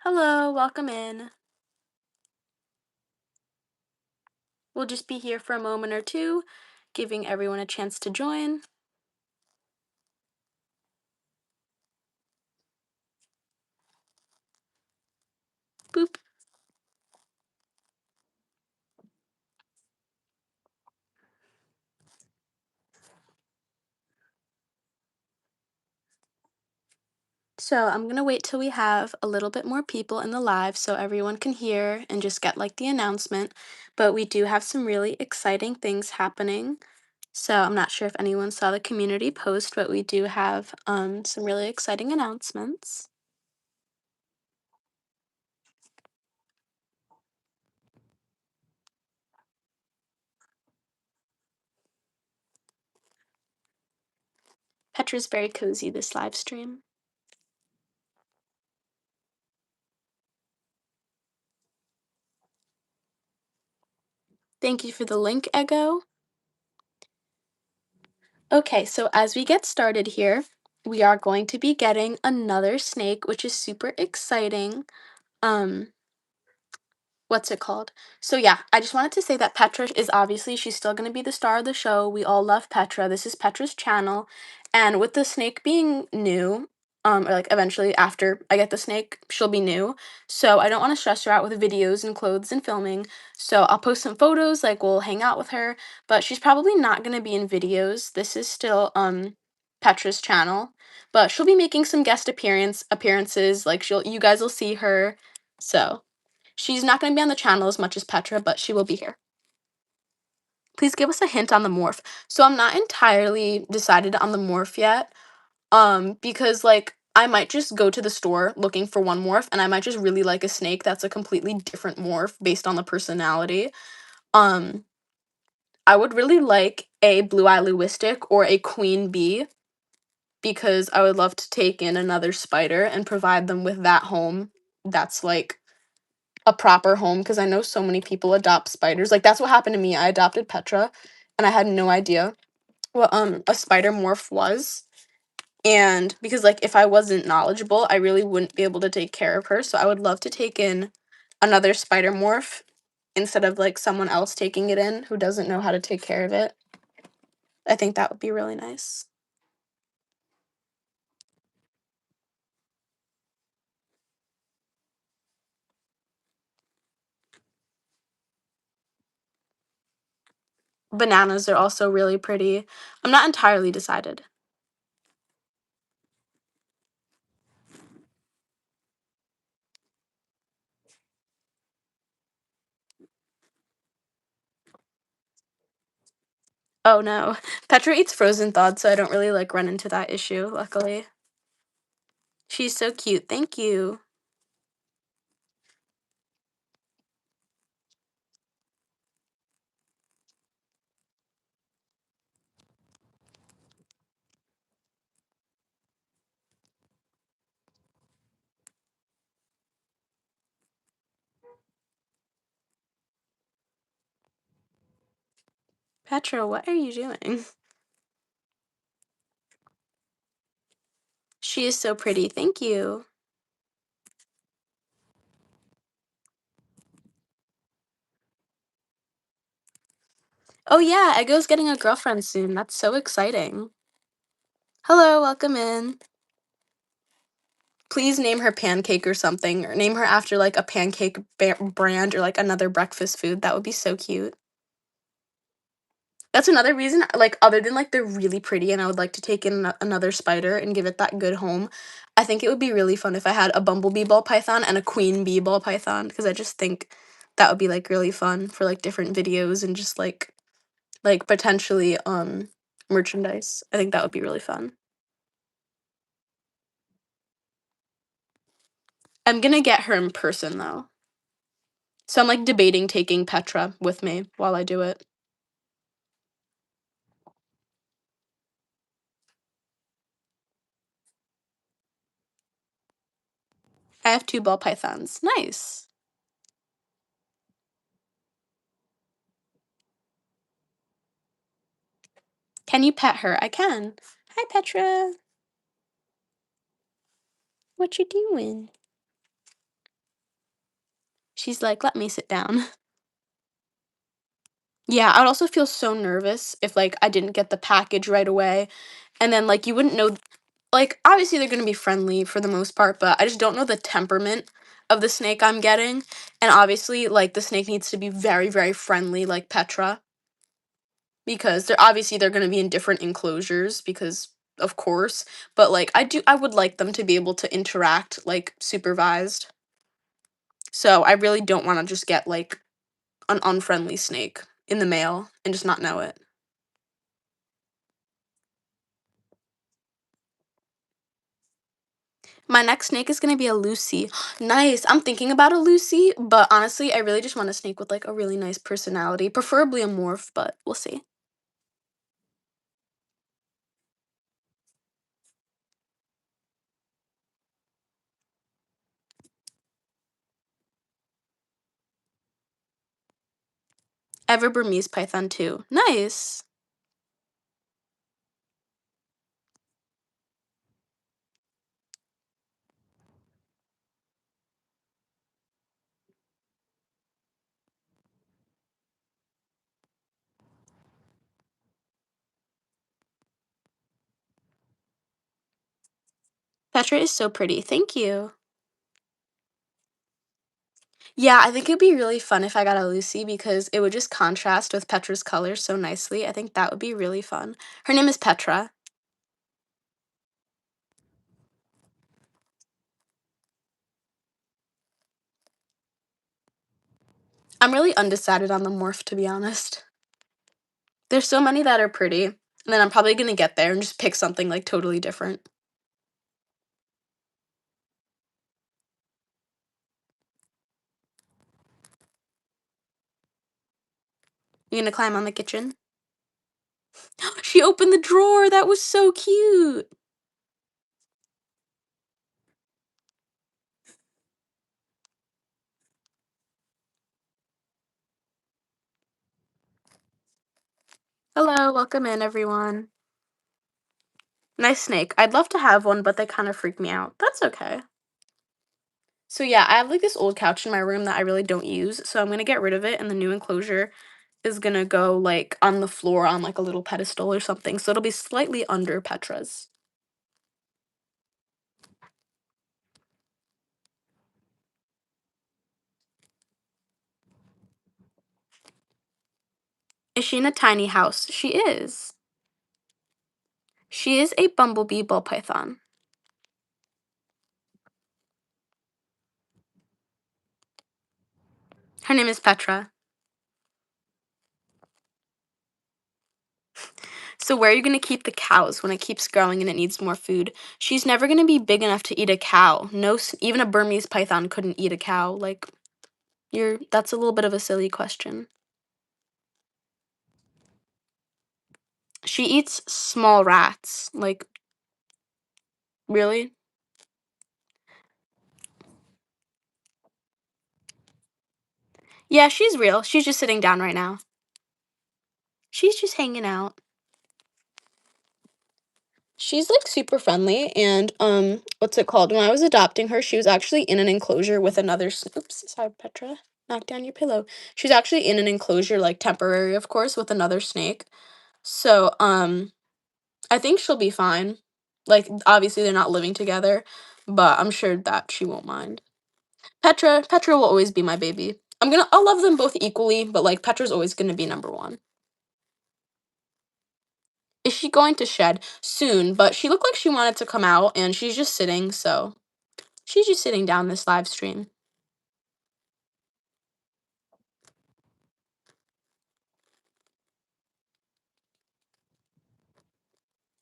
Hello, welcome in. We'll just be here for a moment or two, giving everyone a chance to join. Boop. So I'm gonna wait till we have a little bit more people in the live so everyone can hear and just get like the announcement. But we do have some really exciting things happening. So I'm not sure if anyone saw the community post, but we do have some really exciting announcements. Petra's very cozy this live stream. Thank you for the link, Ego. Okay, so as we get started here, we are going to be getting another snake, which is super exciting. Um, what's it called? So yeah, I just wanted to say that Petra is obviously she's still going to be the star of the show. We all love Petra. This is Petra's channel, and with the snake being new, or like eventually after I get the snake, she'll be new. So I don't want to stress her out with videos and clothes and filming. So I'll post some photos, like we'll hang out with her, but she's probably not going to be in videos. This is still Petra's channel, but she'll be making some guest appearances. Like you guys will see her. So she's not going to be on the channel as much as Petra, but she will be here. Please give us a hint on the morph. So I'm not entirely decided on the morph yet. Because like I might just go to the store looking for one morph and I might just really like a snake that's a completely different morph based on the personality. Um, I would really like a blue-eye linguistic or a queen bee because I would love to take in another spider and provide them with that home that's like a proper home because I know so many people adopt spiders. Like that's what happened to me. I adopted Petra and I had no idea what a spider morph was. And because like if I wasn't knowledgeable, I really wouldn't be able to take care of her. So I would love to take in another spider morph instead of like someone else taking it in who doesn't know how to take care of it. I think that would be really nice. Bananas are also really pretty. I'm not entirely decided. Oh no. Petra eats frozen thawed, so I don't really like run into that issue, luckily. She's so cute. Thank you. Petra, what are you doing? She is so pretty. Thank you. Oh yeah, Eggo's getting a girlfriend soon. That's so exciting. Hello, welcome in. Please name her Pancake or something, or name her after like a pancake brand or like another breakfast food. That would be so cute. That's another reason, like other than like they're really pretty and I would like to take in another spider and give it that good home. I think it would be really fun if I had a bumblebee ball python and a queen bee ball python because I just think that would be like really fun for like different videos and just like potentially merchandise. I think that would be really fun. I'm gonna get her in person though. So I'm like debating taking Petra with me while I do it. I have two ball pythons. Nice. Can you pet her? I can. Hi Petra. What you doing? She's like, "Let me sit down." Yeah, I would also feel so nervous if, like, I didn't get the package right away, and then, like, you wouldn't know like, obviously, they're gonna be friendly for the most part, but I just don't know the temperament of the snake I'm getting, and obviously, like, the snake needs to be very, very friendly like Petra, because they're gonna be in different enclosures because of course, but, like, I would like them to be able to interact, like, supervised. So, I really don't wanna just get, like, an unfriendly snake in the mail and just not know it. My next snake is gonna be a Lucy. Nice. I'm thinking about a Lucy, but honestly, I really just want a snake with like a really nice personality, preferably a morph, but we'll see. I have a Burmese python too. Nice. Petra is so pretty. Thank you. Yeah, I think it'd be really fun if I got a Lucy because it would just contrast with Petra's colors so nicely. I think that would be really fun. Her name is Petra. I'm really undecided on the morph, to be honest. There's so many that are pretty, and then I'm probably gonna get there and just pick something like totally different. You gonna climb on the kitchen? She opened the drawer. That was so cute. Hello, welcome in, everyone. Nice snake. I'd love to have one, but they kind of freak me out. That's okay. So yeah, I have like this old couch in my room that I really don't use, so I'm gonna get rid of it, and the new enclosure is gonna go like on the floor on like a little pedestal or something, so it'll be slightly under Petra's. Is she in a tiny house? She is. She is a bumblebee ball python. Her name is Petra. So where are you gonna keep the cows when it keeps growing and it needs more food? She's never gonna be big enough to eat a cow. No, even a Burmese python couldn't eat a cow. Like that's a little bit of a silly question. She eats small rats. Like really? Yeah, she's real. She's just sitting down right now. She's just hanging out. She's like super friendly and what's it called? When I was adopting her, she was actually in an enclosure with another oops, sorry Petra. Knock down your pillow. She's actually in an enclosure like temporary, of course, with another snake. So, I think she'll be fine. Like obviously they're not living together, but I'm sure that she won't mind. Petra will always be my baby. I'll love them both equally, but like Petra's always gonna be number one. Is she going to shed? Soon, but she looked like she wanted to come out and she's just sitting, so she's just sitting down this live stream.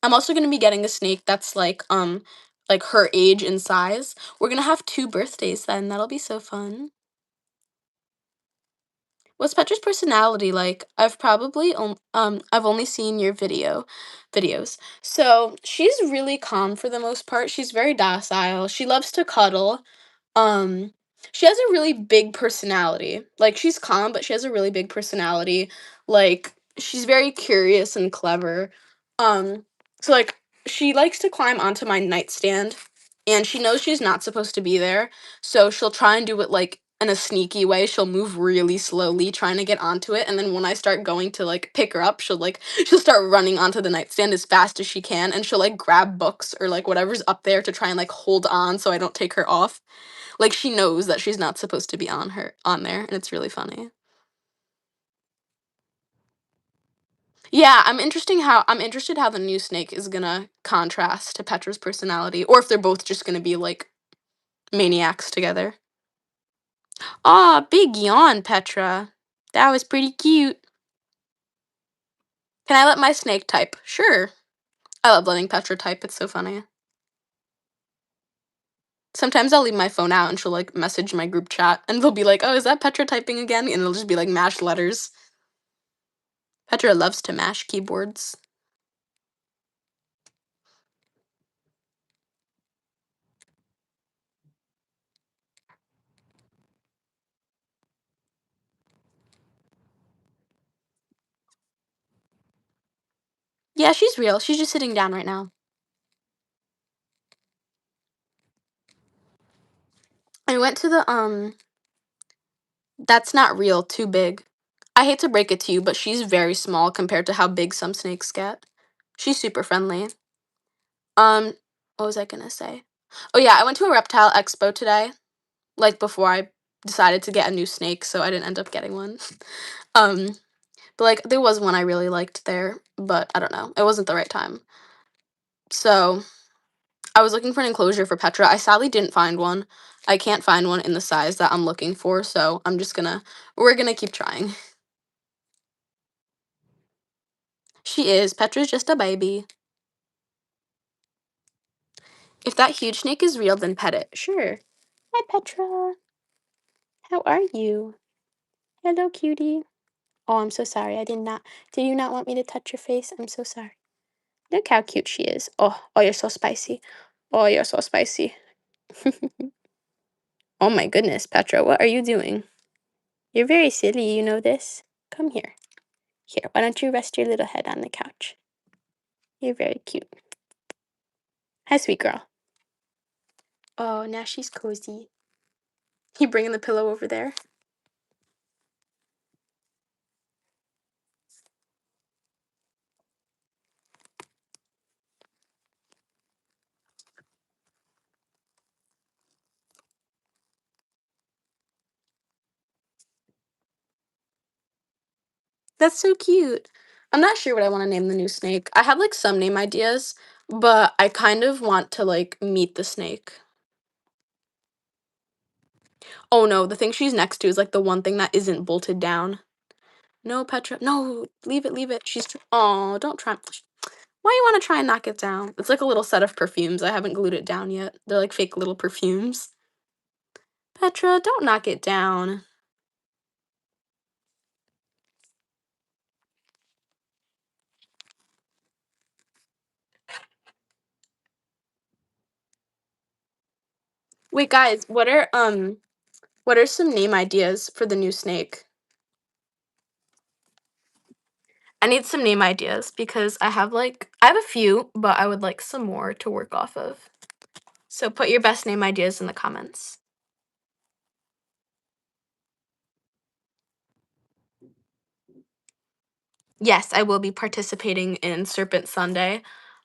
I'm also gonna be getting a snake that's like her age and size. We're gonna have two birthdays then. That'll be so fun. What's Petra's personality like? I've only seen your videos. So she's really calm for the most part. She's very docile. She loves to cuddle. Um, she has a really big personality. Like, she's calm, but she has a really big personality. Like, she's very curious and clever. Um, so, like, she likes to climb onto my nightstand, and she knows she's not supposed to be there, so she'll try and do it, like, in a sneaky way, she'll move really slowly trying to get onto it, and then when I start going to, like, pick her up, she'll start running onto the nightstand as fast as she can, and she'll, like, grab books or, like, whatever's up there to try and, like, hold on so I don't take her off. Like, she knows that she's not supposed to be on there, and it's really funny. Yeah, I'm interested how the new snake is gonna contrast to Petra's personality, or if they're both just gonna be, like, maniacs together. Aw, big yawn, Petra. That was pretty cute. Can I let my snake type? Sure. I love letting Petra type, it's so funny. Sometimes I'll leave my phone out and she'll like message my group chat and they'll be like, oh, is that Petra typing again? And it'll just be like mashed letters. Petra loves to mash keyboards. Yeah, she's real. She's just sitting down right now. I went to the that's not real, too big. I hate to break it to you, but she's very small compared to how big some snakes get. She's super friendly. Um, what was I gonna say? Oh yeah, I went to a reptile expo today, like before I decided to get a new snake, so I didn't end up getting one. Um, but like there was one I really liked there, but I don't know, it wasn't the right time. So I was looking for an enclosure for Petra. I sadly didn't find one. I can't find one in the size that I'm looking for, so we're gonna keep trying. She is. Petra's just a baby. If that huge snake is real, then pet it. Sure. Hi, Petra. How are you? Hello, cutie. Oh, I'm so sorry. Did you not want me to touch your face? I'm so sorry. Look how cute she is. Oh, you're so spicy. Oh, you're so spicy. Oh my goodness, Petra, what are you doing? You're very silly, you know this? Come here. Here, why don't you rest your little head on the couch? You're very cute. Hi, sweet girl. Oh, now she's cozy. You bringing the pillow over there? That's so cute. I'm not sure what I want to name the new snake. I have like some name ideas, but I kind of want to like meet the snake. Oh no, the thing she's next to is like the one thing that isn't bolted down. No, Petra. No, leave it, leave it. Oh, don't try. Why you want to try and knock it down? It's like a little set of perfumes. I haven't glued it down yet. They're like fake little perfumes. Petra, don't knock it down. Wait, guys, what are some name ideas for the new snake? I need some name ideas because I have a few, but I would like some more to work off of. So put your best name ideas in the comments. Yes, I will be participating in Serpent Sunday.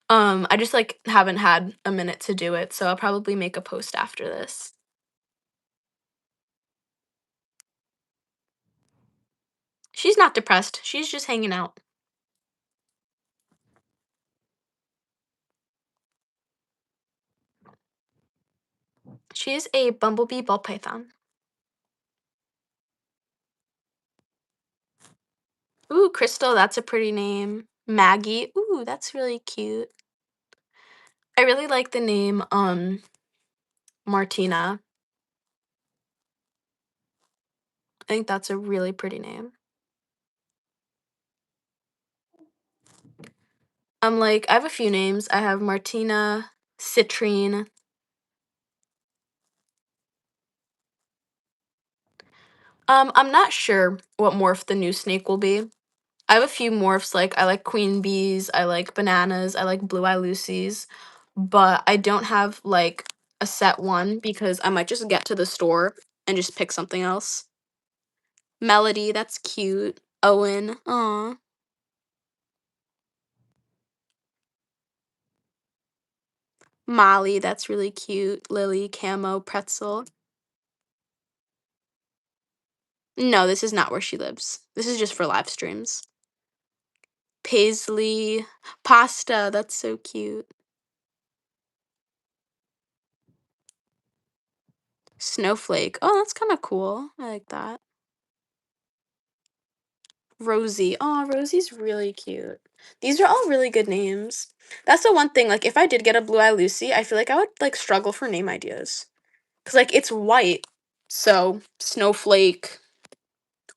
I just like haven't had a minute to do it, so I'll probably make a post after this. She's not depressed. She's just hanging out. She is a bumblebee ball python. Ooh, Crystal, that's a pretty name. Maggie, ooh, that's really cute. I really like the name Martina. I think that's a really pretty name. I have a few names. I have Martina, Citrine. I'm not sure what morph the new snake will be. I have a few morphs, like I like queen bees, I like bananas, I like blue eye Lucy's, but I don't have like a set one because I might just get to the store and just pick something else. Melody, that's cute. Owen, aw. Molly, that's really cute. Lily, Camo, Pretzel. No, this is not where she lives. This is just for live streams. Paisley, Pasta, that's so cute. Snowflake, oh, that's kind of cool. I like that. Rosie, oh, Rosie's really cute. These are all really good names. That's the one thing, like, if I did get a Blue Eye Lucy, I feel like I would, like, struggle for name ideas. Because, like, it's white, so Snowflake,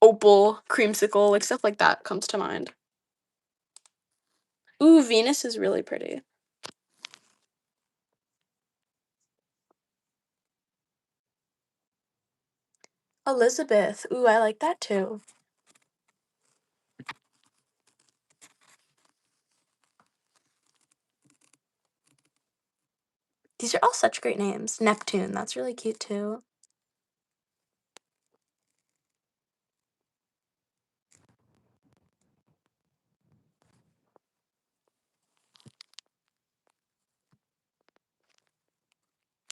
Opal, Creamsicle, like, stuff like that comes to mind. Ooh, Venus is really pretty. Elizabeth, ooh, I like that too. These are all such great names. Neptune, that's really cute too.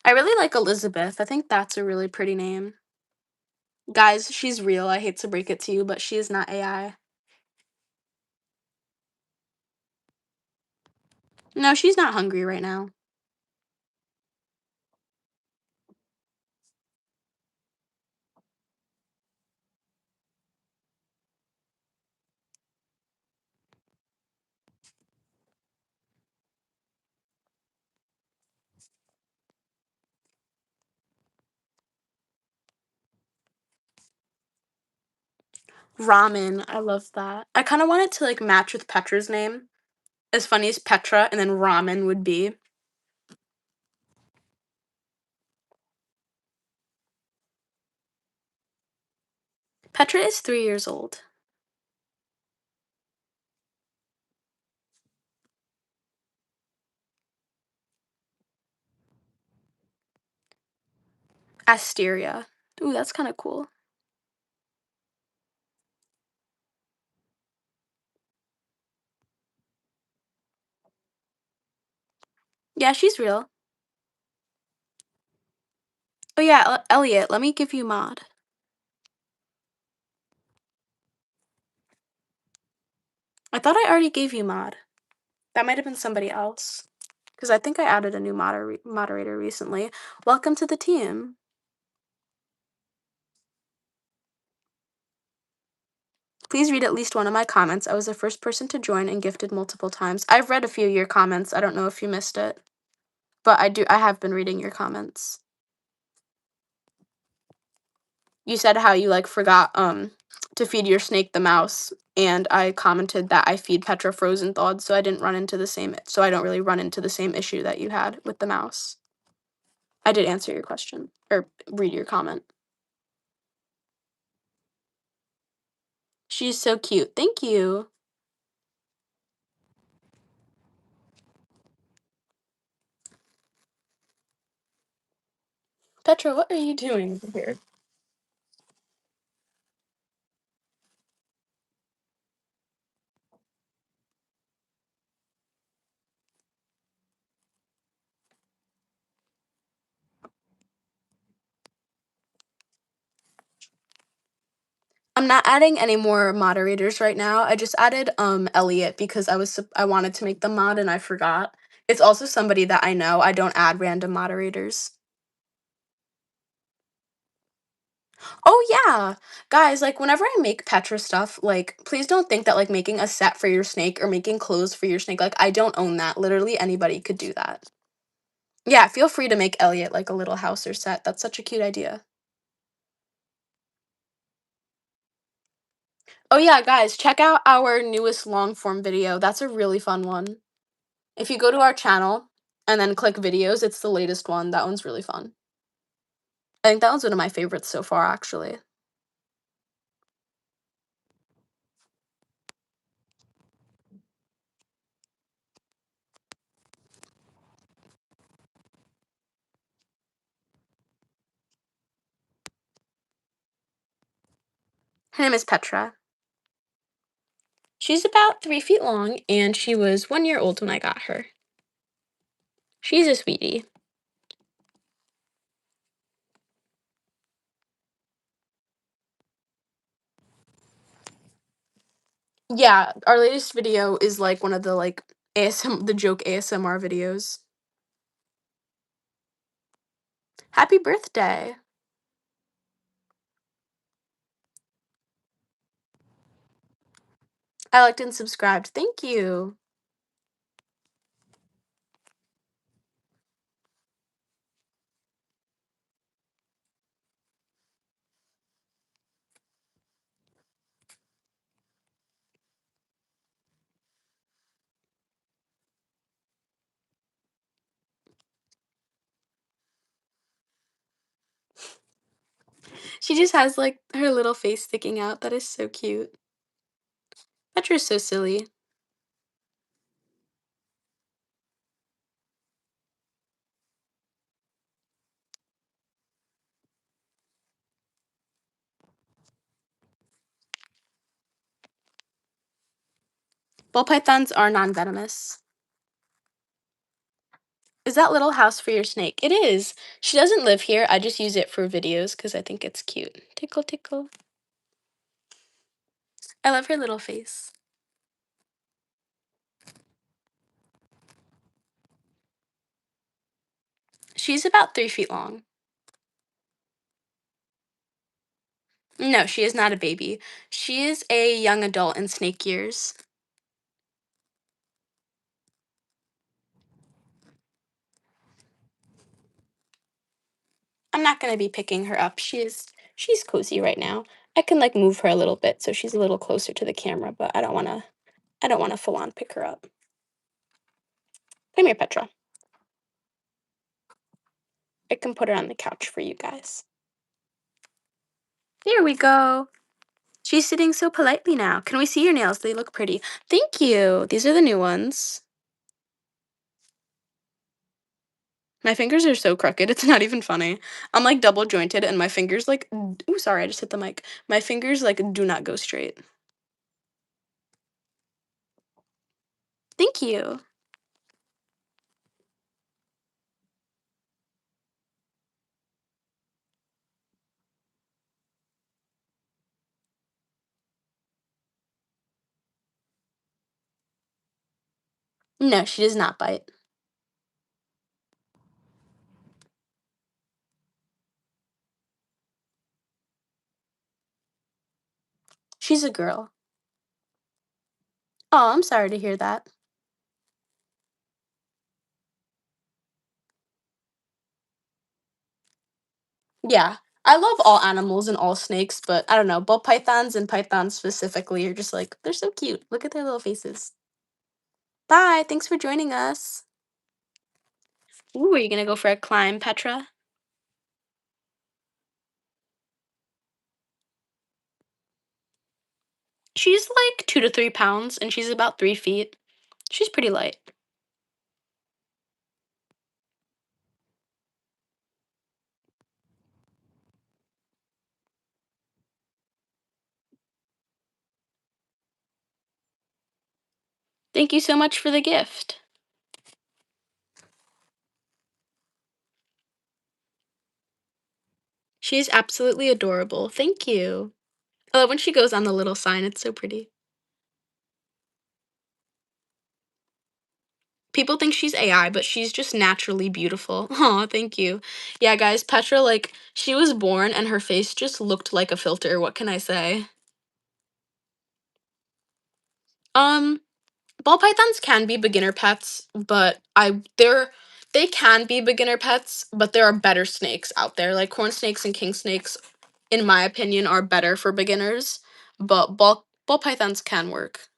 I really like Elizabeth. I think that's a really pretty name. Guys, she's real. I hate to break it to you, but she is not AI. No, she's not hungry right now. Ramen, I love that. I kind of want it to like match with Petra's name. As funny as Petra and then ramen would be. Petra is 3 years old. Asteria. Ooh, that's kind of cool. Yeah, she's real. Oh yeah, Elliot, let me give you mod. I thought I already gave you mod. That might have been somebody else. Because I think I added a new moderator recently. Welcome to the team. Please read at least one of my comments. I was the first person to join and gifted multiple times. I've read a few of your comments. I don't know if you missed it. But I have been reading your comments. You said how you like forgot to feed your snake the mouse, and I commented that I feed Petra frozen thawed, so I don't really run into the same issue that you had with the mouse. I did answer your question or read your comment. She's so cute. Thank you. Petra, what are you doing here? I'm not adding any more moderators right now. I just added Elliot because I wanted to make the mod and I forgot. It's also somebody that I know. I don't add random moderators. Oh yeah. Guys, like whenever I make Petra stuff, like please don't think that like making a set for your snake or making clothes for your snake, like I don't own that. Literally anybody could do that. Yeah, feel free to make Elliot like a little house or set. That's such a cute idea. Oh yeah, guys, check out our newest long form video. That's a really fun one. If you go to our channel and then click videos, it's the latest one. That one's really fun. I think that one's one of my favorites so far, actually. Her name is Petra. She's about 3 feet long, and she was 1 year old when I got her. She's a sweetie. Yeah, our latest video is like one of the like the joke ASMR videos. Happy birthday. I liked and subscribed. Thank you. She just has like her little face sticking out. That is so cute. Petra's so silly. Ball pythons are non-venomous. Is that little house for your snake? It is. She doesn't live here. I just use it for videos because I think it's cute. Tickle, tickle. I love her little face. She's about 3 feet long. No, she is not a baby. She is a young adult in snake years. I'm not gonna be picking her up. She's cozy right now. I can like move her a little bit so she's a little closer to the camera, but I don't wanna full on pick her up. Come here, Petra. I can put her on the couch for you guys. There we go. She's sitting so politely now. Can we see your nails? They look pretty. Thank you. These are the new ones. My fingers are so crooked. It's not even funny. I'm like double jointed and my fingers like, ooh, sorry, I just hit the mic. My fingers like do not go straight. Thank you. No, she does not bite. She's a girl. Oh, I'm sorry to hear that. Yeah. I love all animals and all snakes, but I don't know. Ball pythons and pythons specifically are just like, they're so cute. Look at their little faces. Bye. Thanks for joining us. Ooh, are you going to go for a climb, Petra? She's like 2 to 3 pounds and she's about 3 feet. She's pretty light. Thank you so much for the gift. She's absolutely adorable. Thank you. I love when she goes on the little sign. It's so pretty. People think she's AI, but she's just naturally beautiful. Aw, thank you. Yeah, guys, Petra, like, she was born and her face just looked like a filter. What can I say? Um, Ball pythons can be beginner pets, but they can be beginner pets, but there are better snakes out there. Like corn snakes and king snakes, in my opinion, are better for beginners, but ball pythons can work.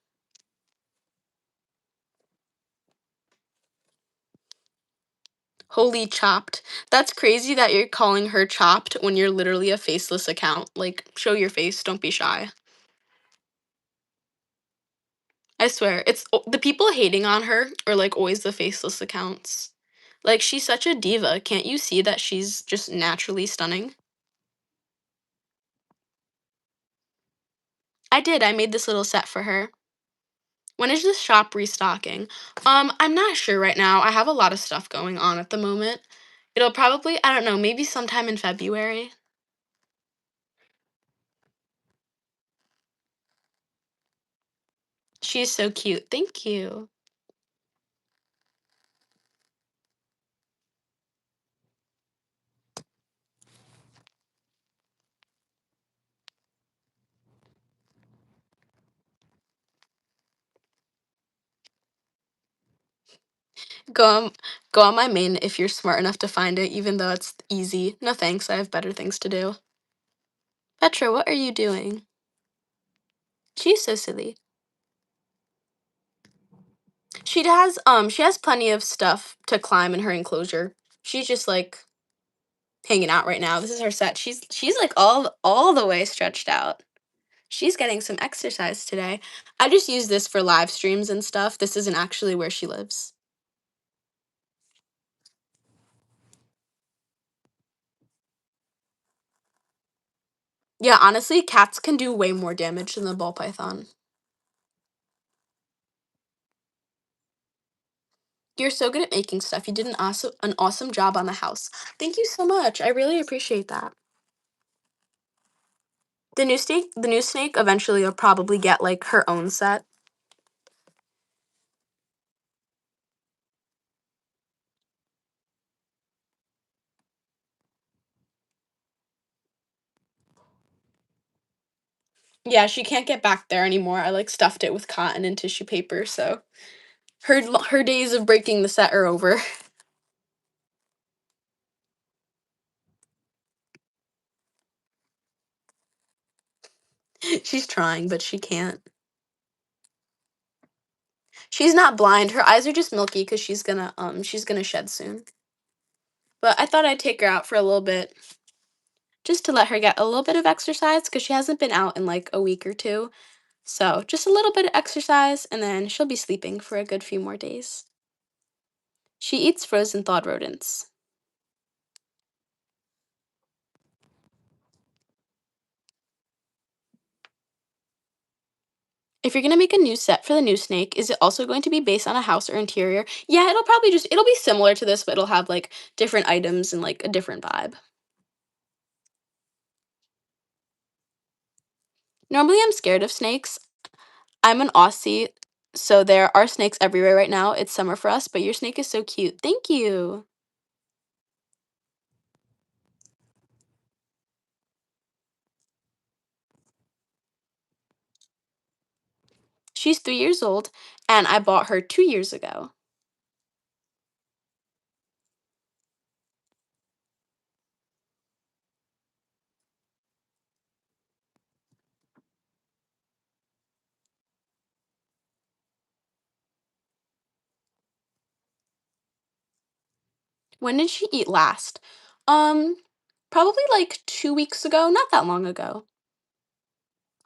Holy chopped. That's crazy that you're calling her chopped when you're literally a faceless account. Like, show your face, don't be shy. I swear, the people hating on her are like always the faceless accounts. Like, she's such a diva. Can't you see that she's just naturally stunning? I did, I made this little set for her. When is this shop restocking? I'm not sure right now. I have a lot of stuff going on at the moment. It'll probably, I don't know, maybe sometime in February. She's so cute. Thank you. Go on, go on my main if you're smart enough to find it, even though it's easy. No thanks, I have better things to do. Petra, what are you doing? She's so silly. She has plenty of stuff to climb in her enclosure. She's just like hanging out right now. This is her set. She's like all the way stretched out. She's getting some exercise today. I just use this for live streams and stuff. This isn't actually where she lives. Yeah, honestly, cats can do way more damage than the ball python. You're so good at making stuff. You did an awesome job on the house. Thank you so much. I really appreciate that. The new snake eventually will probably get like her own set. Yeah, she can't get back there anymore. I like stuffed it with cotton and tissue paper, so her days of breaking the set are over. She's trying, but she can't. She's not blind. Her eyes are just milky because she's gonna shed soon. But I thought I'd take her out for a little bit just to let her get a little bit of exercise because she hasn't been out in like a week or two. So just a little bit of exercise and then she'll be sleeping for a good few more days. She eats frozen thawed rodents. If you're gonna make a new set for the new snake, is it also going to be based on a house or interior? Yeah, it'll be similar to this, but it'll have like different items and like a different vibe. Normally I'm scared of snakes. I'm an Aussie, so there are snakes everywhere right now. It's summer for us, but your snake is so cute. Thank you. She's 3 years old, and I bought her 2 years ago. When did she eat last? Um, Probably like 2 weeks ago, not that long ago.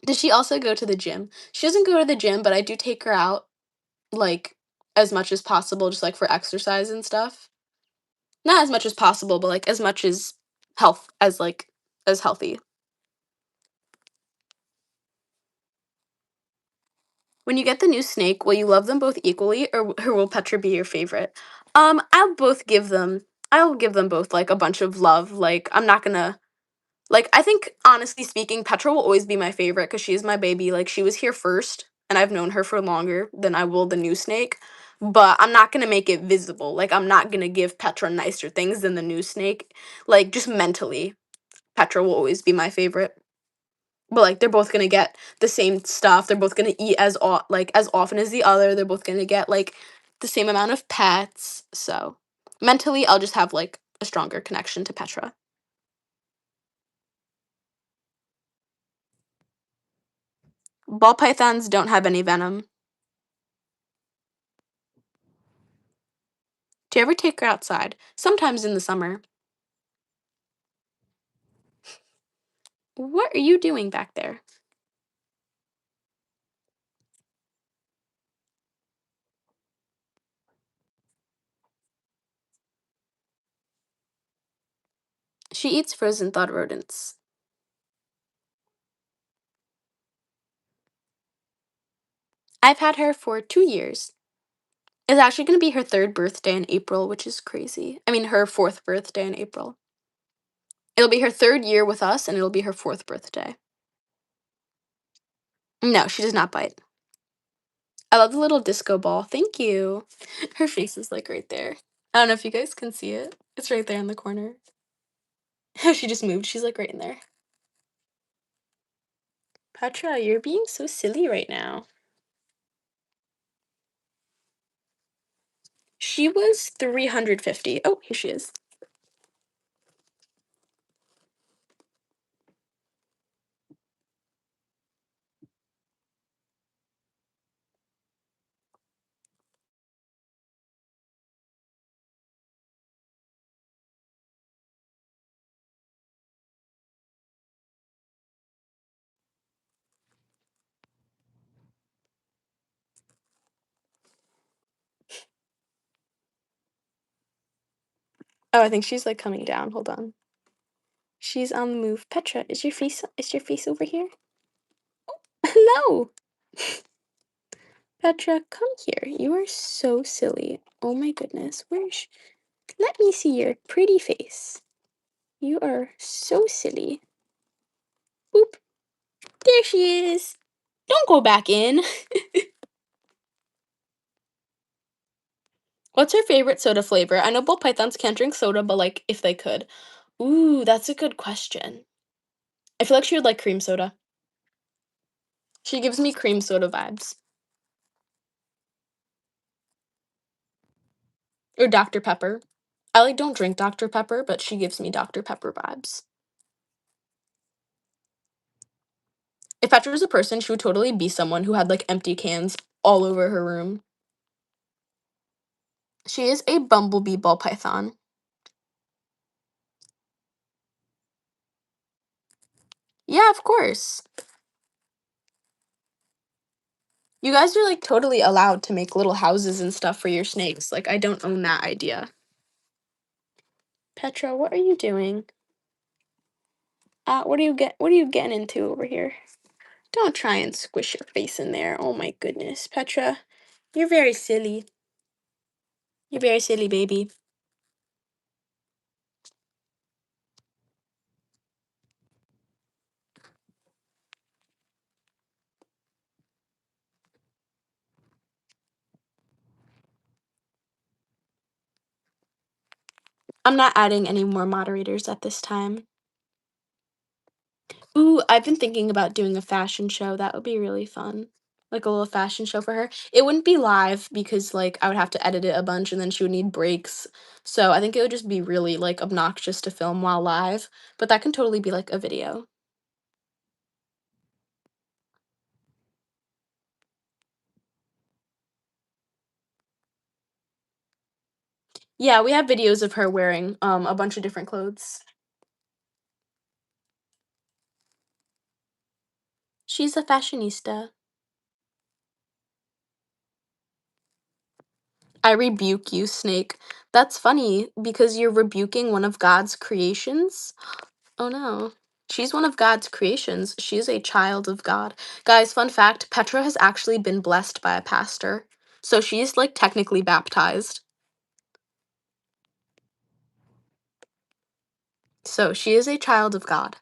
Does she also go to the gym? She doesn't go to the gym, but I do take her out like as much as possible, just like for exercise and stuff. Not as much as possible, but like as much as health as like as healthy. When you get the new snake, will you love them both equally, or will Petra be your favorite? I'll both give them. I'll give them both like a bunch of love. Like I'm not gonna like. I think honestly speaking, Petra will always be my favorite because she's my baby. Like she was here first, and I've known her for longer than I will the new snake. But I'm not gonna make it visible. Like I'm not gonna give Petra nicer things than the new snake. Like just mentally, Petra will always be my favorite. But like they're both gonna get the same stuff. They're both gonna eat like as often as the other. They're both gonna get like the same amount of pets. So mentally, I'll just have like a stronger connection to Petra. Ball pythons don't have any venom. Do you ever take her outside? Sometimes in the summer. What are you doing back there? She eats frozen thawed rodents. I've had her for 2 years. It's actually gonna be her third birthday in April, which is crazy. I mean, her fourth birthday in April. It'll be her third year with us, and it'll be her fourth birthday. No, she does not bite. I love the little disco ball. Thank you. Her face is like right there. I don't know if you guys can see it. It's right there in the corner. She just moved. She's like right in there. Petra, you're being so silly right now. She was 350. Oh, here she is. Oh, I think she's like coming down. Hold on. She's on the move. Petra, is your face over here? Hello. Petra, come here. You are so silly. Oh my goodness. Let me see your pretty face. You are so silly. Boop. There she is. Don't go back in. What's her favorite soda flavor? I know Ballpythons can't drink soda, but like if they could. Ooh, that's a good question. I feel like she would like cream soda. She gives me cream soda vibes. Or Dr. Pepper. I like don't drink Dr. Pepper, but she gives me Dr. Pepper vibes. If Petra was a person, she would totally be someone who had like empty cans all over her room. She is a bumblebee ball python. Yeah, of course. You guys are like totally allowed to make little houses and stuff for your snakes. Like I don't own that idea. Petra, what are you doing? What are you getting into over here? Don't try and squish your face in there. Oh my goodness. Petra, you're very silly. You're very silly, baby. I'm not adding any more moderators at this time. Ooh, I've been thinking about doing a fashion show. That would be really fun. Like a little fashion show for her. It wouldn't be live because like I would have to edit it a bunch and then she would need breaks. So I think it would just be really like obnoxious to film while live, but that can totally be like a video. Yeah, we have videos of her wearing a bunch of different clothes. She's a fashionista. I rebuke you, snake. That's funny because you're rebuking one of God's creations. Oh no. She's one of God's creations. She is a child of God. Guys, fun fact, Petra has actually been blessed by a pastor. So she's like technically baptized. So she is a child of God.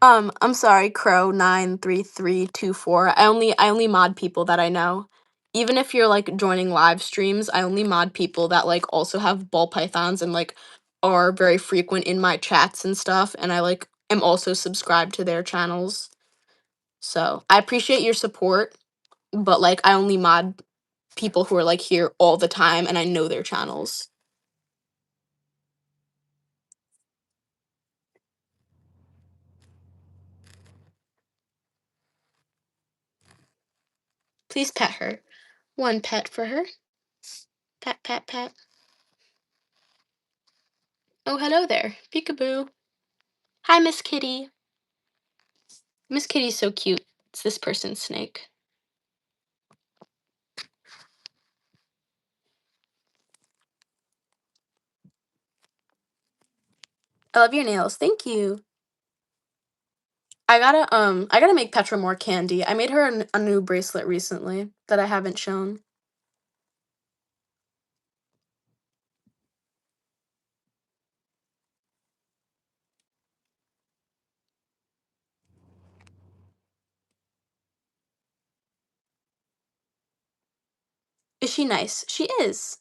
I'm sorry, Crow 93324. I only mod people that I know. Even if you're like joining live streams, I only mod people that like also have ball pythons and like are very frequent in my chats and stuff, and I like am also subscribed to their channels. So, I appreciate your support, but like I only mod people who are like here all the time and I know their channels. Please pet her. One pet for her. Pet, pet, pet. Oh, hello there. Peekaboo. Hi, Miss Kitty. Miss Kitty's so cute. It's this person's snake. I love your nails. Thank you. I gotta make Petra more candy. I made her a new bracelet recently that I haven't shown. Is she nice? She is.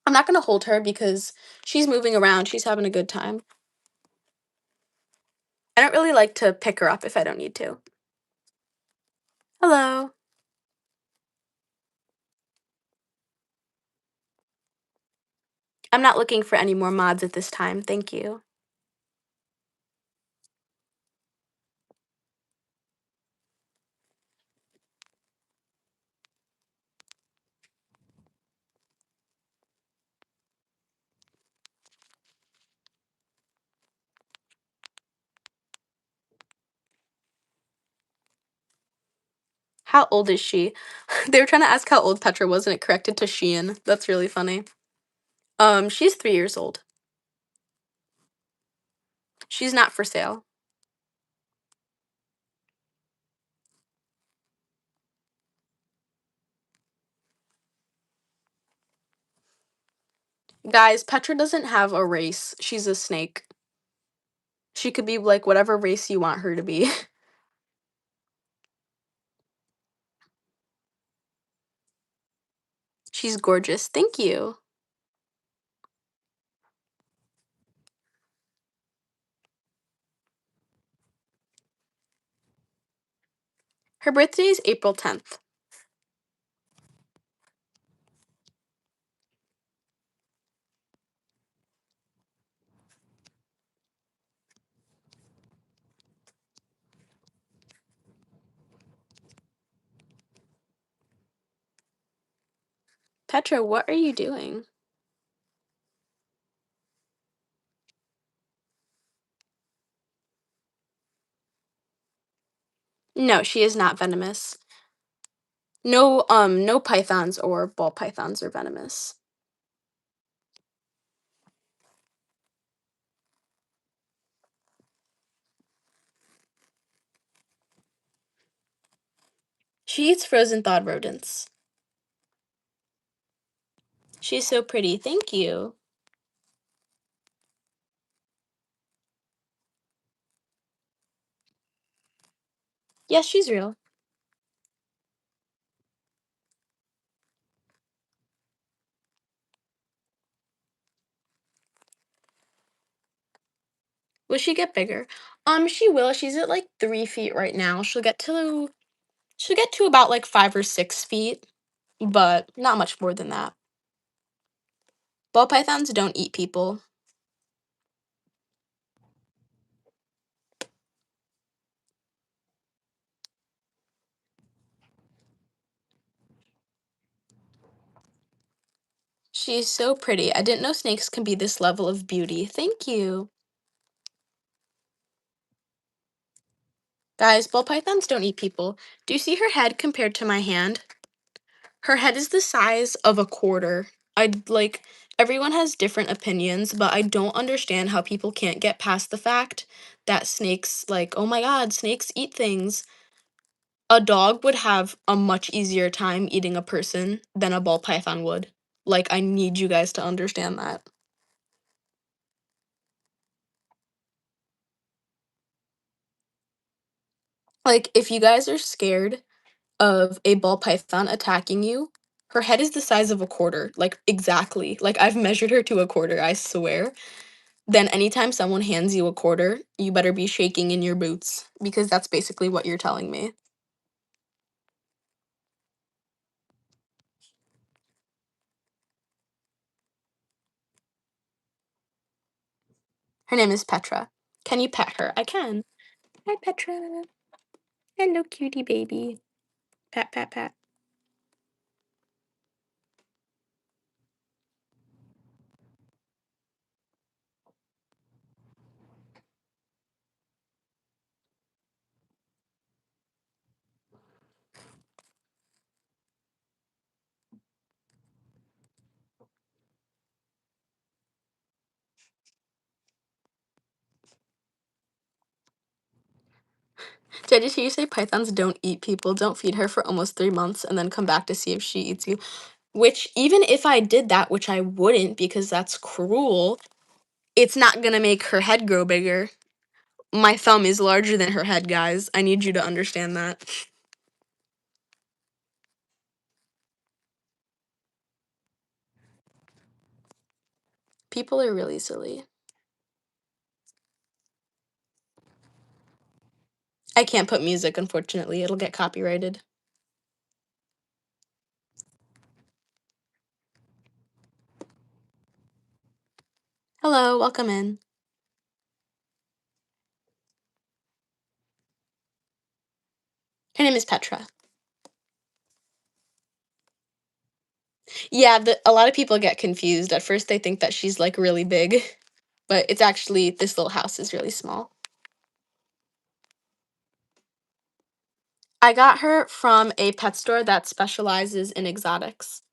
I'm not gonna hold her because she's moving around. She's having a good time. I don't really like to pick her up if I don't need to. Hello. I'm not looking for any more mods at this time. Thank you. How old is she? They were trying to ask how old Petra was and it corrected to Sheehan. That's really funny. She's 3 years old. She's not for sale. Guys, Petra doesn't have a race. She's a snake. She could be like whatever race you want her to be. She's gorgeous. Thank you. Her birthday is April 10th. Petra, what are you doing? No, she is not venomous. No, no pythons or ball pythons are venomous. She eats frozen thawed rodents. She's so pretty. Thank you. Yes, she's real. Will she get bigger? She will. She's at like 3 feet right now. She'll get to about like 5 or 6 feet, but not much more than that. Ball pythons don't eat people. She's so pretty. I didn't know snakes can be this level of beauty. Thank you. Guys, ball pythons don't eat people. Do you see her head compared to my hand? Her head is the size of a quarter. Everyone has different opinions, but I don't understand how people can't get past the fact that snakes, like, oh my god, snakes eat things. A dog would have a much easier time eating a person than a ball python would. Like, I need you guys to understand that. Like, if you guys are scared of a ball python attacking you, her head is the size of a quarter, like, exactly. Like, I've measured her to a quarter, I swear. Then anytime someone hands you a quarter, you better be shaking in your boots because that's basically what you're telling me. Her name is Petra. Can you pet her? I can. Hi, Petra. Hello, cutie baby. Pat, pat, pat. Did I just hear you say pythons don't eat people? Don't feed her for almost 3 months and then come back to see if she eats you. Which, even if I did that, which I wouldn't because that's cruel, it's not gonna make her head grow bigger. My thumb is larger than her head, guys. I need you to understand that. People are really silly. I can't put music, unfortunately. It'll get copyrighted. Hello, welcome in. Her name is Petra. Yeah, a lot of people get confused. At first, they think that she's like really big, but it's actually this little house is really small. I got her from a pet store that specializes in exotics.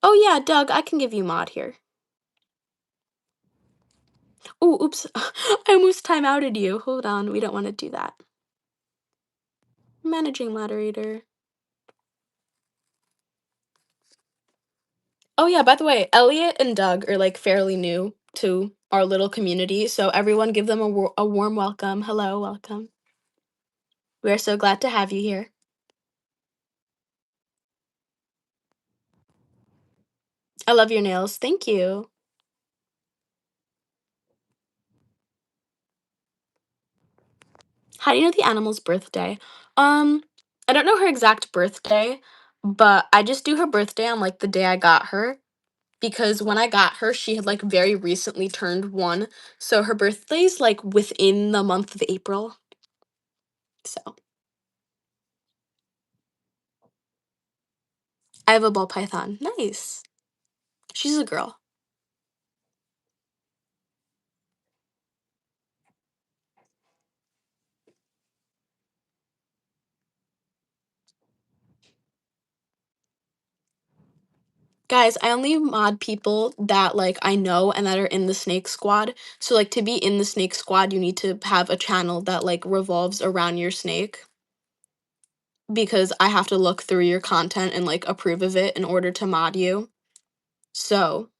Oh yeah, Doug, I can give you mod here. Oh, oops. I almost time outed you. Hold on, we don't want to do that. Managing moderator. Oh yeah, by the way, Elliot and Doug are like fairly new to our little community, so everyone give them a warm welcome. Hello, welcome. We're so glad to have you here. I love your nails. Thank you. How do you know the animal's birthday? Um, I don't know her exact birthday, but I just do her birthday on like the day I got her because when I got her, she had like very recently turned 1. So her birthday's like within the month of April. So I have a ball python. Nice. She's a girl. Guys, I only mod people that like I know and that are in the snake squad. So like to be in the snake squad, you need to have a channel that like revolves around your snake because I have to look through your content and like approve of it in order to mod you. So,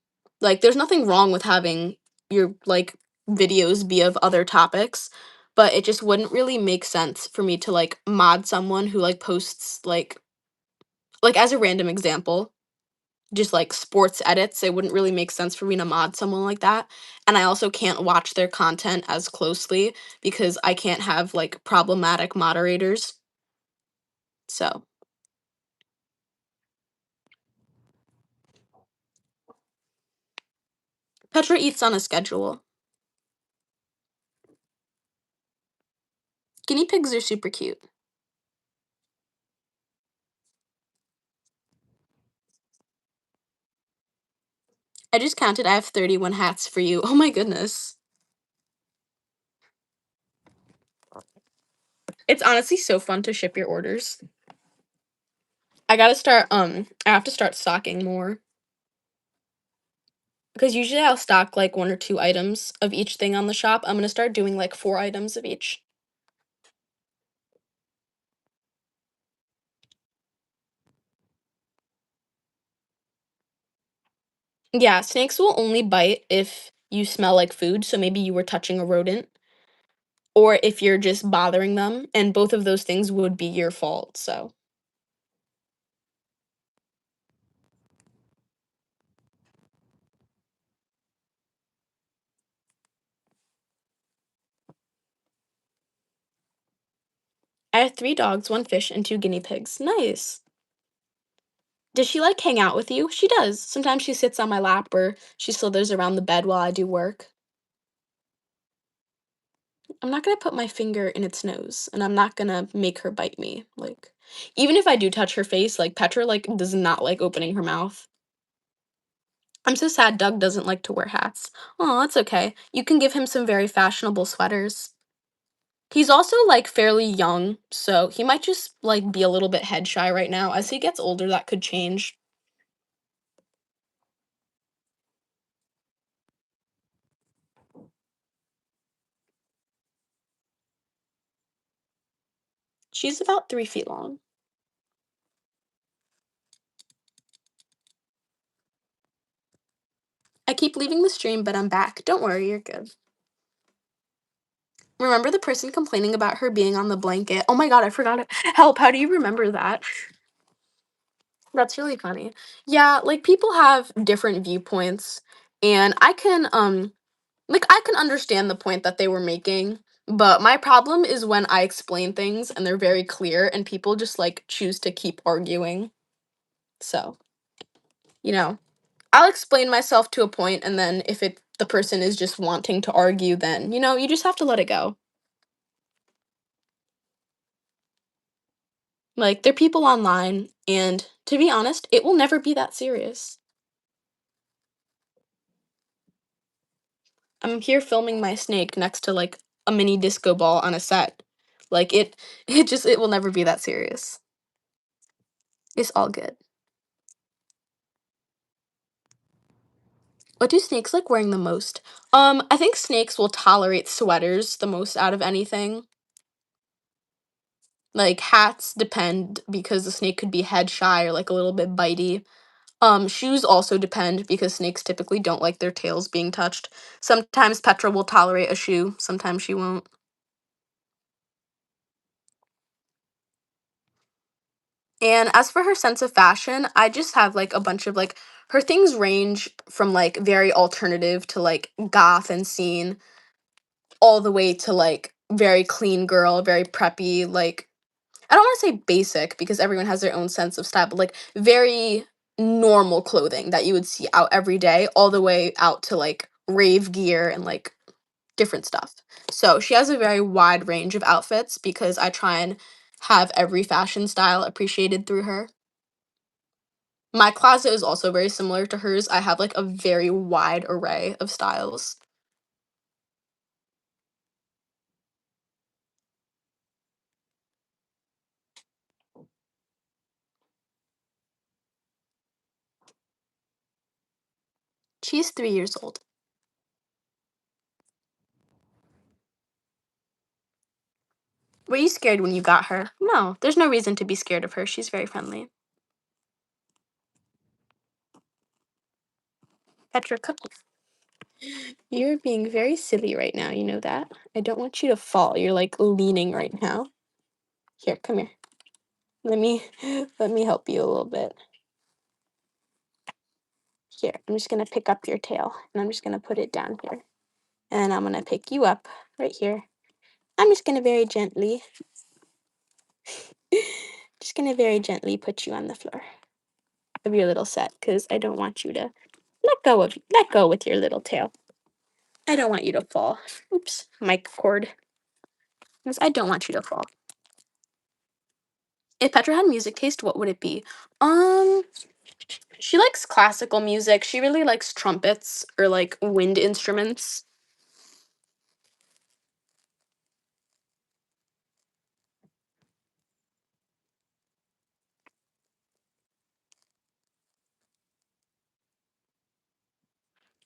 like there's nothing wrong with having your like videos be of other topics, but it just wouldn't really make sense for me to like mod someone who like posts like as a random example just like sports edits. It wouldn't really make sense for me to mod someone like that. And I also can't watch their content as closely because I can't have like problematic moderators. So, Petra eats on a schedule. Guinea pigs are super cute. I just counted, I have 31 hats for you. Oh my goodness. It's honestly so fun to ship your orders. I have to start stocking more. Because usually I'll stock like 1 or 2 items of each thing on the shop. I'm gonna start doing like 4 items of each. Yeah, snakes will only bite if you smell like food, so maybe you were touching a rodent, or if you're just bothering them, and both of those things would be your fault, so. I have 3 dogs, 1 fish, and 2 guinea pigs. Nice. Does she like hang out with you? She does. Sometimes she sits on my lap or she slithers around the bed while I do work. I'm not gonna put my finger in its nose, and I'm not gonna make her bite me. Like, even if I do touch her face, like Petra like does not like opening her mouth. I'm so sad Doug doesn't like to wear hats. Oh, that's okay. You can give him some very fashionable sweaters. He's also like fairly young, so he might just like be a little bit head shy right now. As he gets older, that could change. She's about 3 feet long. I keep leaving the stream, but I'm back. Don't worry, you're good. Remember the person complaining about her being on the blanket? Oh my god, I forgot it. Help, how do you remember that? That's really funny. Yeah, like people have different viewpoints and I can understand the point that they were making, but my problem is when I explain things and they're very clear and people just like choose to keep arguing. So, you know, I'll explain myself to a point and then if the person is just wanting to argue, then, you just have to let it go. Like, they're people online, and to be honest, it will never be that serious. I'm here filming my snake next to like a mini disco ball on a set. Like it will never be that serious. It's all good. What do snakes like wearing the most? I think snakes will tolerate sweaters the most out of anything. Like hats depend because the snake could be head shy or like a little bit bitey. Shoes also depend because snakes typically don't like their tails being touched. Sometimes Petra will tolerate a shoe, sometimes she won't. And as for her sense of fashion, I just have like a bunch of like her things range from like very alternative to like goth and scene all the way to like very clean girl, very preppy, like I don't want to say basic because everyone has their own sense of style, but like very normal clothing that you would see out every day, all the way out to like rave gear and like different stuff. So she has a very wide range of outfits because I try and have every fashion style appreciated through her. My closet is also very similar to hers. I have like a very wide array of styles. She's 3 years old. Were you scared when you got her? No, there's no reason to be scared of her. She's very friendly. Petra, come. You're being very silly right now. You know that? I don't want you to fall. You're like leaning right now. Here, come here. Let me let me help you a little bit. Here, I'm just gonna pick up your tail and I'm just gonna put it down here. And I'm gonna pick you up right here. I'm just gonna very gently put you on the floor of your little set because I don't want you to let go with your little tail. I don't want you to fall. Oops, mic cord. Because I don't want you to fall. If Petra had music taste, what would it be? Um, she likes classical music. She really likes trumpets or like wind instruments.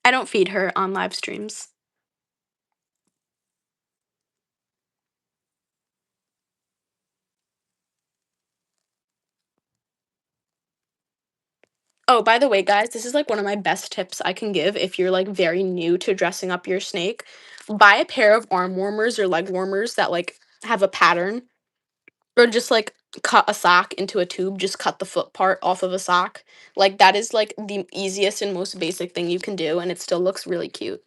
I don't feed her on live streams. Oh, by the way, guys, this is like one of my best tips I can give if you're like very new to dressing up your snake. Buy a pair of arm warmers or leg warmers that like have a pattern, or just like cut a sock into a tube, just cut the foot part off of a sock. Like that is like the easiest and most basic thing you can do and it still looks really cute.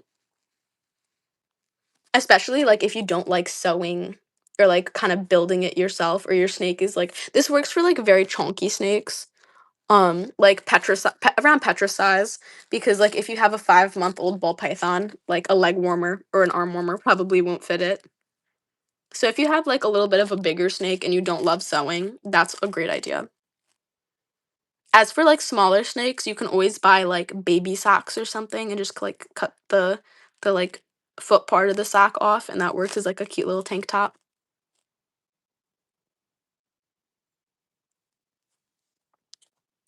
Especially like if you don't like sewing or like kind of building it yourself or your snake is like this works for like very chunky snakes. Like around Petra size because like if you have a 5-month-old ball python, like a leg warmer or an arm warmer probably won't fit it. So if you have like a little bit of a bigger snake and you don't love sewing, that's a great idea. As for like smaller snakes, you can always buy like baby socks or something and just like cut the like foot part of the sock off and that works as like a cute little tank top.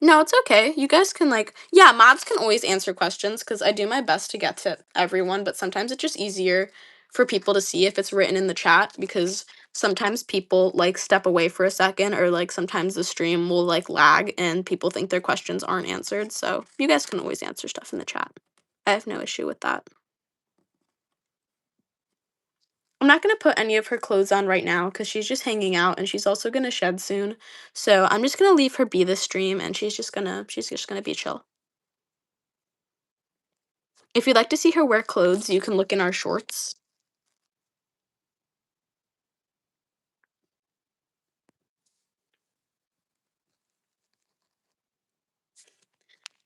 No, it's okay. You guys can like yeah, mods can always answer questions cuz I do my best to get to everyone, but sometimes it's just easier for people to see if it's written in the chat because sometimes people like step away for a second or like sometimes the stream will like lag and people think their questions aren't answered. So you guys can always answer stuff in the chat. I have no issue with that. I'm not going to put any of her clothes on right now because she's just hanging out and she's also going to shed soon. So I'm just going to leave her be this stream and she's just going to be chill. If you'd like to see her wear clothes, you can look in our shorts.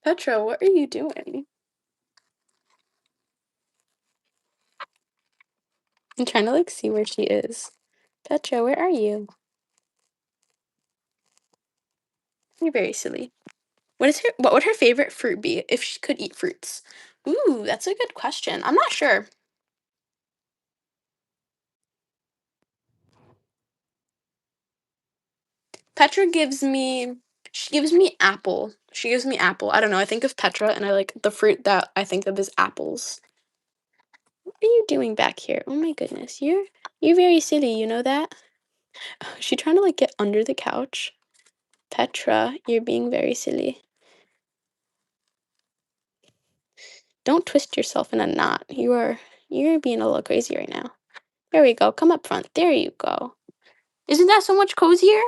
Petra, what are you doing? I'm trying to like see where she is. Petra, where are you? You're very silly. What would her favorite fruit be if she could eat fruits? Ooh, that's a good question. I'm not sure. Petra gives me she gives me apple. She gives me apple. I don't know. I think of Petra and I like the fruit that I think of is apples. What are you doing back here? Oh my goodness. You're very silly, you know that? Is she trying to like get under the couch? Petra, you're being very silly. Don't twist yourself in a knot. You're being a little crazy right now. There we go. Come up front. There you go. Isn't that so much cozier?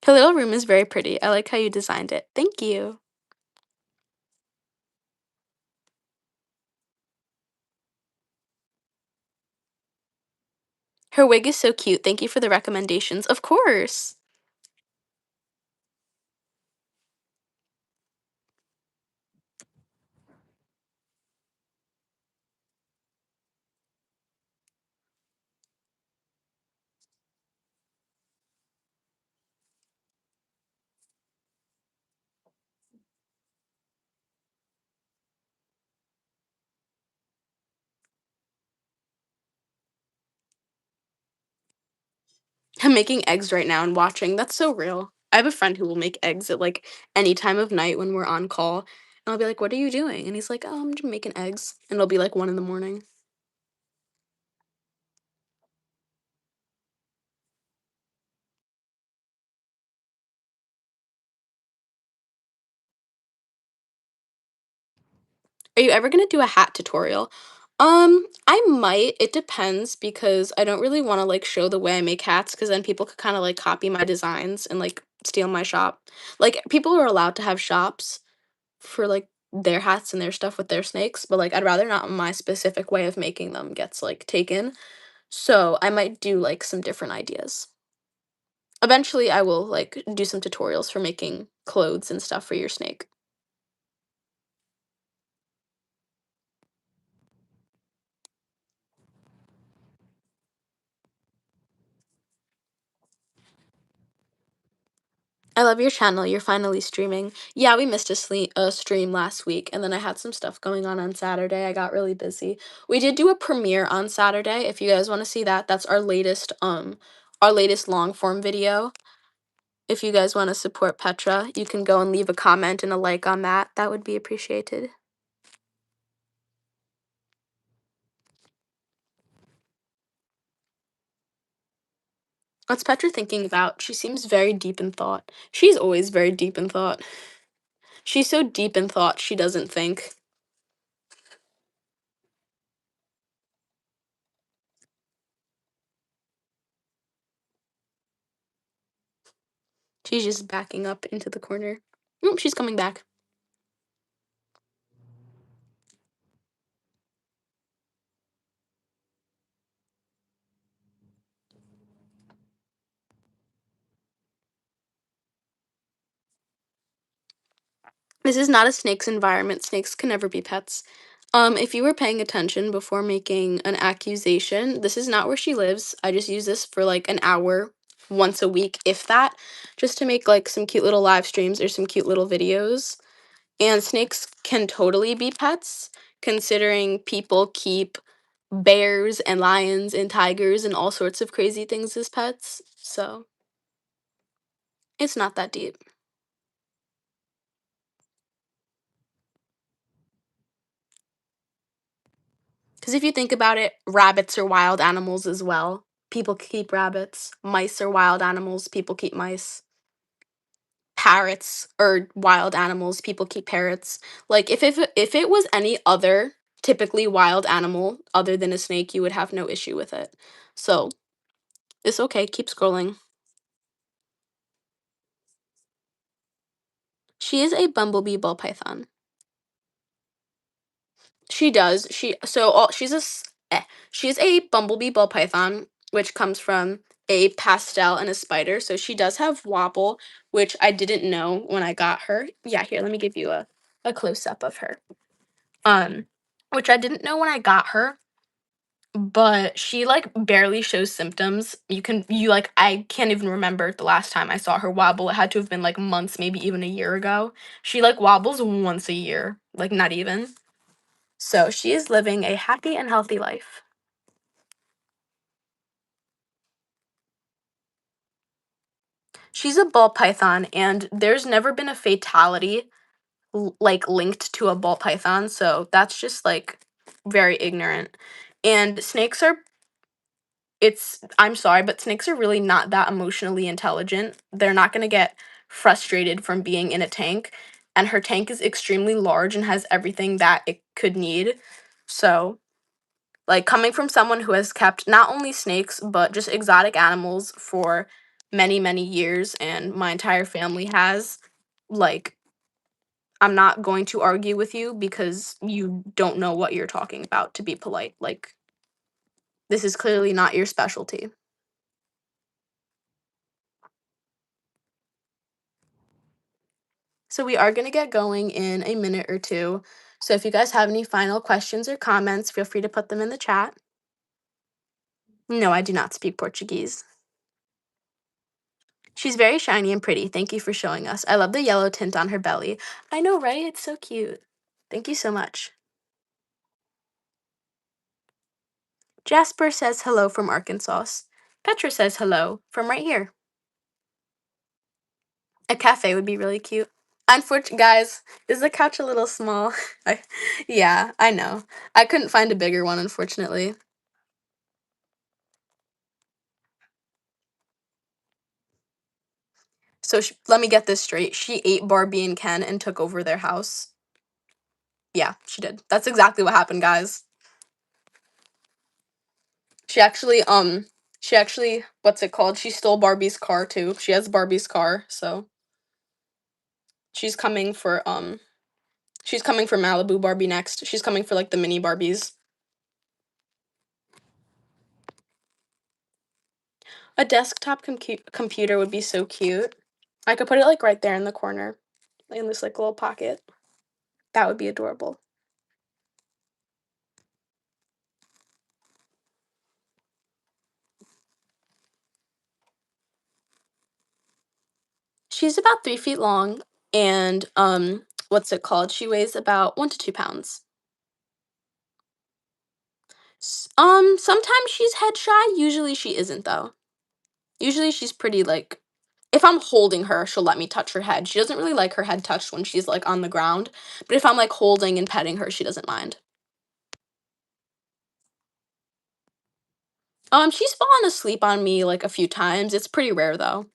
Her little room is very pretty. I like how you designed it. Thank you. Her wig is so cute. Thank you for the recommendations. Of course. I'm making eggs right now and watching. That's so real. I have a friend who will make eggs at like any time of night when we're on call. And I'll be like, "What are you doing?" And he's like, "Oh, I'm just making eggs." And it'll be like 1 in the morning. Are you ever gonna do a hat tutorial? I might. It depends because I don't really want to like show the way I make hats because then people could kind of like copy my designs and like steal my shop. Like people are allowed to have shops for like their hats and their stuff with their snakes, but like I'd rather not my specific way of making them gets like taken. So I might do like some different ideas. Eventually I will like do some tutorials for making clothes and stuff for your snake. I love your channel. You're finally streaming. Yeah, we missed a stream last week, and then I had some stuff going on Saturday. I got really busy. We did do a premiere on Saturday. If you guys want to see that, that's our latest long form video. If you guys want to support Petra, you can go and leave a comment and a like on that. That would be appreciated. What's Petra thinking about? She seems very deep in thought. She's always very deep in thought. She's so deep in thought, she doesn't think. She's just backing up into the corner. Oh, she's coming back. This is not a snake's environment. Snakes can never be pets. If you were paying attention before making an accusation, this is not where she lives. I just use this for like an hour once a week, if that, just to make like some cute little live streams or some cute little videos. And snakes can totally be pets, considering people keep bears and lions and tigers and all sorts of crazy things as pets. So it's not that deep. Because if you think about it, rabbits are wild animals as well. People keep rabbits. Mice are wild animals. People keep mice. Parrots are wild animals. People keep parrots. Like if it was any other typically wild animal other than a snake, you would have no issue with it. So it's okay. Keep scrolling. She is a bumblebee ball python. She does. She's a bumblebee ball python, which comes from a pastel and a spider. So she does have wobble, which I didn't know when I got her. Yeah, here, let me give you a close up of her. Um, which I didn't know when I got her, but she like barely shows symptoms. I can't even remember the last time I saw her wobble. It had to have been like months, maybe even a year ago. She like wobbles once a year, like not even. So she is living a happy and healthy life. She's a ball python, and there's never been a fatality like linked to a ball python, so that's just like very ignorant. And I'm sorry, but snakes are really not that emotionally intelligent. They're not going to get frustrated from being in a tank, and her tank is extremely large and has everything that it could need. So, like coming from someone who has kept not only snakes but just exotic animals for many, many years, and my entire family has, like, I'm not going to argue with you because you don't know what you're talking about, to be polite. Like, this is clearly not your specialty. So we are going to get going in a minute or two. So if you guys have any final questions or comments, feel free to put them in the chat. No, I do not speak Portuguese. She's very shiny and pretty. Thank you for showing us. I love the yellow tint on her belly. I know, right? It's so cute. Thank you so much. Jasper says hello from Arkansas. Petra says hello from right here. A cafe would be really cute. Unfortunately, guys, is the couch a little small? Yeah, I know. I couldn't find a bigger one, unfortunately. So let me get this straight. She ate Barbie and Ken and took over their house. Yeah, she did. That's exactly what happened, guys. She actually, what's it called? She stole Barbie's car too. She has Barbie's car, so she's coming for, Malibu Barbie next. She's coming for like the mini Barbies. A desktop computer would be so cute. I could put it like right there in the corner, in this like little pocket. That would be adorable. She's about 3 feet long, and what's it called? She weighs about 1 to 2 pounds. Sometimes she's head shy. Usually she isn't though. Usually she's pretty like. If I'm holding her, she'll let me touch her head. She doesn't really like her head touched when she's like on the ground, but if I'm like holding and petting her, she doesn't mind. She's fallen asleep on me like a few times. It's pretty rare though.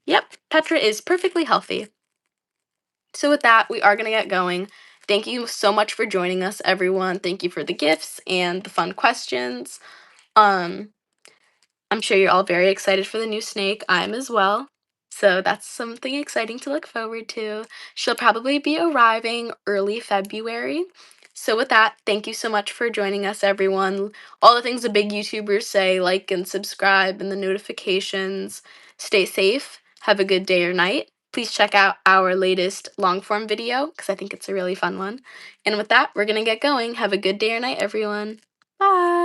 Yep, Petra is perfectly healthy. So with that, we are going to get going. Thank you so much for joining us, everyone. Thank you for the gifts and the fun questions. Um, I'm sure you're all very excited for the new snake. I'm as well. So that's something exciting to look forward to. She'll probably be arriving early February. So with that, thank you so much for joining us, everyone. All the things the big YouTubers say, like and subscribe and the notifications. Stay safe. Have a good day or night. Please check out our latest long form video because I think it's a really fun one. And with that, we're going to get going. Have a good day or night, everyone. Bye.